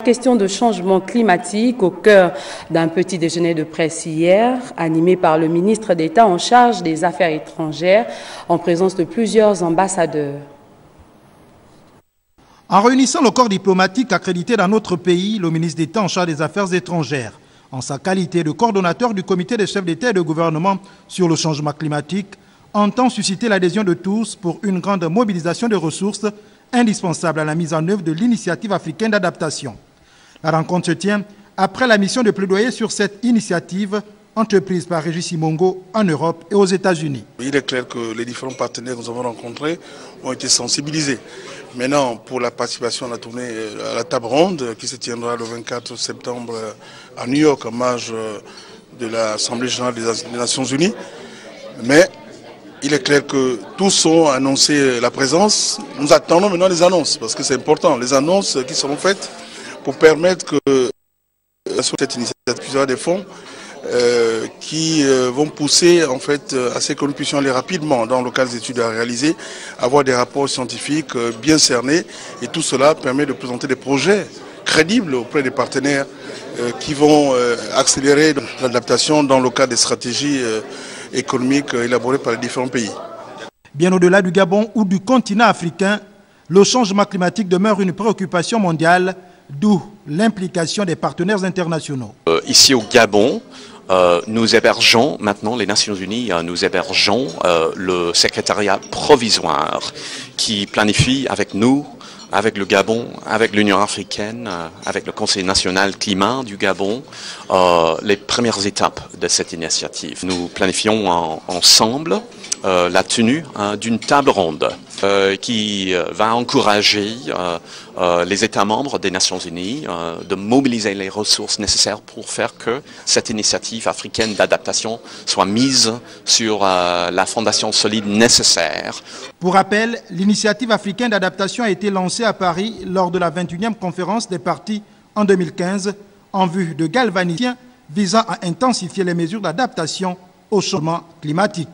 question de changement climatique au cœur d'un petit déjeuner de presse hier, animé par le ministre d'État en charge des Affaires étrangères, en présence de plusieurs ambassadeurs. En réunissant le corps diplomatique accrédité dans notre pays, le ministre d'État en charge des Affaires étrangères, en sa qualité de coordonnateur du comité des chefs d'État et de gouvernement sur le changement climatique, entend susciter l'adhésion de tous pour une grande mobilisation de ressources indispensables à la mise en œuvre de l'initiative africaine d'adaptation. La rencontre se tient après la mission de plaidoyer sur cette initiative entreprise par Régis Simongo en Europe et aux États-Unis. Il est clair que les différents partenaires que nous avons rencontrés ont été sensibilisés. Maintenant, pour la participation à la tournée, à la table ronde qui se tiendra le 24 septembre à New York en marge de l'Assemblée générale des Nations Unies. Mais il est clair que tous ont annoncé la présence. Nous attendons maintenant les annonces parce que c'est important. Les annonces qui seront faites pour permettre que cette initiative puisse des fonds qui vont pousser en fait à ce que nous puissions aller rapidement dans le cas des études à réaliser, avoir des rapports scientifiques bien cernés, et tout cela permet de présenter des projets crédibles auprès des partenaires qui vont accélérer l'adaptation dans le cadre des stratégies économiques élaborées par les différents pays. Bien au-delà du Gabon ou du continent africain, le changement climatique demeure une préoccupation mondiale, d'où l'implication des partenaires internationaux. Ici au Gabon, nous hébergeons maintenant, les Nations Unies, nous hébergeons le secrétariat provisoire qui planifie avec nous, avec le Gabon, avec l'Union africaine, avec le Conseil national climat du Gabon, les premières étapes de cette initiative. Nous planifions ensemble la tenue d'une table ronde qui va encourager les États membres des Nations Unies de mobiliser les ressources nécessaires pour faire que cette initiative africaine d'adaptation soit mise sur la fondation solide nécessaire. Pour rappel, l'initiative africaine d'adaptation a été lancée à Paris lors de la 21e conférence des partis en 2015 en vue de galvaniser visant à intensifier les mesures d'adaptation au changement climatique.